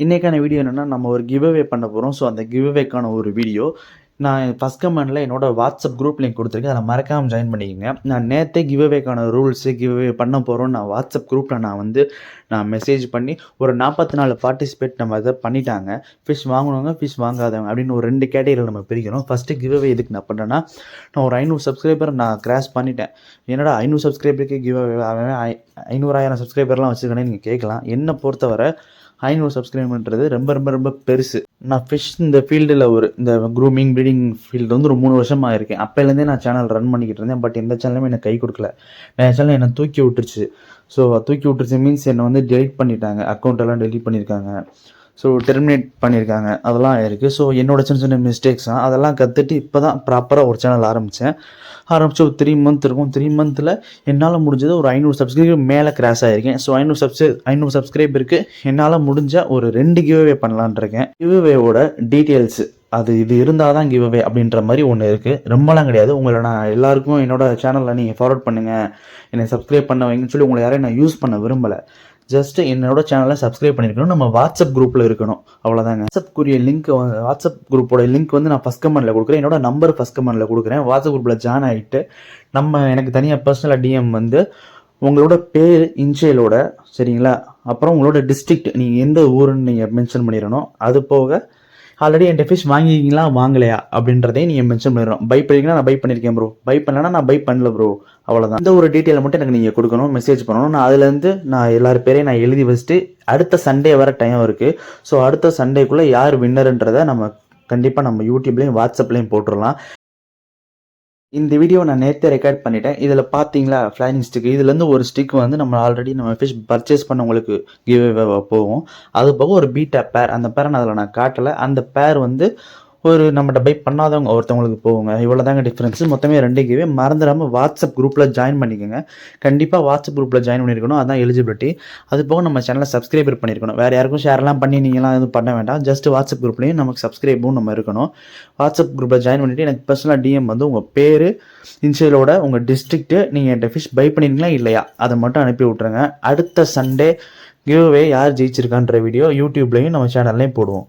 இன்றைக்கான வீடியோ என்னென்னா, நம்ம ஒரு கிவ் அவே பண்ண போகிறோம். ஸோ அந்த கிவ் அவேக்கான ஒரு வீடியோ நான் ஃபஸ்ட் கமெண்டில் என்னோட வாட்ஸ்அப் குரூப் லிங்க் கொடுத்துருக்கேன். அதை மறக்காமல் ஜாயின் பண்ணிக்கோங்க. நான் நேற்றே கிவ் அவேக்கான ரூல்ஸு கிவ் அவே பண்ண போகிறோம். நான் வாட்ஸ்அப் குரூப்பில் நான் மெசேஜ் பண்ணி ஒரு 44 பார்ட்டிசிபேட் நம்ம இதை பண்ணிட்டாங்க. ஃபிஷ் வாங்கினவங்க, ஃபிஷ் வாங்காதவங்க அப்படின்னு ஒரு 2 கேட்டகரியில் நம்ம பிரிக்கிறோம். ஃபஸ்ட்டு கிவ் அவே எதுக்கு நான் பண்ணுறேன்னா, நான் ஒரு 500 சப்ஸ்கிரைபர் நான் கிராஸ் பண்ணிட்டேன். என்னடா 500 சப்ஸ்கிரைபருக்கு கிவ் அவே, அவன் 500,000 சப்ஸ்கிரைபர்லாம் வச்சுருக்கேன்னு நீங்கள் கேட்கலாம். என்னை பொறுத்தவரை 500 சப்ஸ்கிரைபர்ன்றது ரொம்ப ரொம்ப ரொம்ப பெருசு. நான் ஃபிஷ் இந்த ஃபீல்டில் இந்த க்ரூமிங் ப்ரீடிங் ஃபீல்டு ஒரு 3 வருஷமாக இருக்கேன். அப்போலேருந்தே நான் சேனல் ரன் பண்ணிக்கிட்டு இருந்தேன். பட் எந்த சேனலுமே எனக்கு கை கொடுக்கல. என் சேனல் என்னை தூக்கி விட்டுருச்சு. ஸோ தூக்கி விட்டுருச்சு மீன்ஸ் என்னை டெலிட் பண்ணிட்டாங்க. அக்கௌண்ட்டெல்லாம் டெலிட் பண்ணியிருக்காங்க. ஸோ டெர்மினேட் பண்ணியிருக்காங்க. அதெல்லாம் இருக்குது. ஸோ என்னோட சின்ன சின்ன மிஸ்டேக்ஸ் தான். அதெல்லாம் கற்றுட்டு இப்போ தான் ப்ராப்பராக ஒரு சேனல் ஆரம்பித்து ஒரு 3 மந்த் இருக்கும். 3 மந்தில் என்னால் முடிஞ்சது ஒரு 500 சப்ஸ்கிரைபர் மேலே கிராஸ் ஆகிருக்கேன். ஸோ 500 சப்ஸ்கிரைபருக்கு என்னால் முடிஞ்ச ஒரு 2 கிவ் அவே பண்ணலான் இருக்கேன். கிவ் அவேவோட டீட்டெயில்ஸு இது இருந்தால் தான் கிவ் அவே அப்படின்ற மாதிரி ஒன்று இருக்குது. ரொம்பலாம் கிடையாது. உங்களை நான் எல்லாருக்கும் என்னோட சேனலில் நீங்கள் ஃபார்வர்ட் பண்ணுங்கள், என்னை சப்ஸ்கிரைப் பண்ண வைங்கன்னு சொல்லி உங்களை யாரையும் நான் யூஸ் பண்ண விரும்பலை. ஜஸ்ட் என்னோட சேனலை சப்ஸ்கிரைப் பண்ணியிருக்கணும், நம்ம வாட்ஸ்அப் குரூப்பில் இருக்கணும், அவ்வளோதாங்க. வாட்ஸ்அப் குரூப்போட லிங்க் நான் ஃபஸ்ட் கமெண்ட்டில் கொடுக்குறேன். என்னோட நம்பர் ஃபஸ்ட் கமெண்ட்டில் கொடுக்குறேன். வாட்ஸ்அப் குரூப்பில் ஜாயின் ஆகிட்டு எனக்கு தனியாக பர்சனலாக டிஎம் உங்களோட பேர் இன்ஷியலோட, சரிங்களா, அப்புறம் உங்களோட டிஸ்ட்ரிக்ட், நீங்கள் எந்த ஊருன்னு நீங்கள் மென்ஷன் பண்ணிடணும். அது போக ஆல்ரெடி என்கிட்ட ஃபிஷ் வாங்கிக்கிங்களா வாங்கலையா அப்படின்றதையும் நீங்கள் மென்ஷன் பண்ணிடணும். பை பண்ணிங்கன்னா நான் பை பண்ணியிருக்கேன் ப்ரோ, பை பண்ணலன்னா நான் பை பண்ணல ப்ரோ, அவ்வளோதான். இந்த ஒரு டீட்டெயிலை மட்டும் எனக்கு நீங்கள் கொடுக்கணும், மெசேஜ் பண்ணணும். நான் அதுலேருந்து எல்லார் பேரையும் நான் எழுதி வச்சுட்டு அடுத்த சண்டே வர டைம் இருக்குது. ஸோ அடுத்த சண்டேக்குள்ளே யார் வின்னருன்றதை நம்ம கண்டிப்பாக நம்ம யூடியூப்லேயும் வாட்ஸ்அப்லேயும் போட்டுடலாம். இந்த வீடியோ நான் நேற்றே ரெக்கார்ட் பண்ணிட்டேன். இதில் பார்த்தீங்களா ஃப்ளைங் ஸ்டிக், இதுலேருந்து ஒரு ஸ்டிக் நம்ம ஆல்ரெடி நம்ம ஃபிஷ் பர்ச்சேஸ் பண்ணவங்களுக்கு கிவ் அவே போகும். அது போக ஒரு பீட்டா பேர், அந்த பேரை நான் காட்டலை. அந்த பேர் ஒரு நம்மகிட்ட பை பண்ணாதவங்க ஒருத்தவங்களுக்கு போகுங்க. இவ்வளோ தாங்க டிஃப்ரென்ஸு. மொத்தமே 2 கிவே. மறந்துடாமல் வாட்ஸ்அப் குரூப்பில் ஜாயின் பண்ணிக்கோங்க. கண்டிப்பாக வாட்ஸ்அப் குரூப்பில் ஜாயின் பண்ணியிருக்கணும், அதுதான் எலிஜிபிலிட்டி. அது போக நம்ம சேனலை சப்ஸ்கிரைபர் பண்ணியிருக்கணும். வேறு யாருக்கும் ஷேர்லாம் பண்ணி நீங்களாம் எதுவும் பண்ண வேண்டாம். ஜஸ்ட் வாட்ஸ்அப் குரூப்லேயும் நமக்கு சப்ஸ்கிரைபும் நம்ம இருக்கணும். வாட்ஸ்அப் குரூப்பில் ஜாயின் பண்ணிவிட்டு எனக்கு பர்சனலாக டிஎம் உங்கள் பேர் இன்ஷியலோட, உங்கள் டிஸ்ட்ரிக்ட்டு, நீங்கள் என்கிட்ட ஃபிஷ் பை பண்ணிங்களா இல்லையா அதை மட்டும் அனுப்பி விட்ருங்க. அடுத்த சண்டே கிவ் அவே யார் ஜெயிச்சிருக்கான்ற வீடியோ யூடியூப்லேயும் நம்ம சேனல்லையும் போடுவோம்.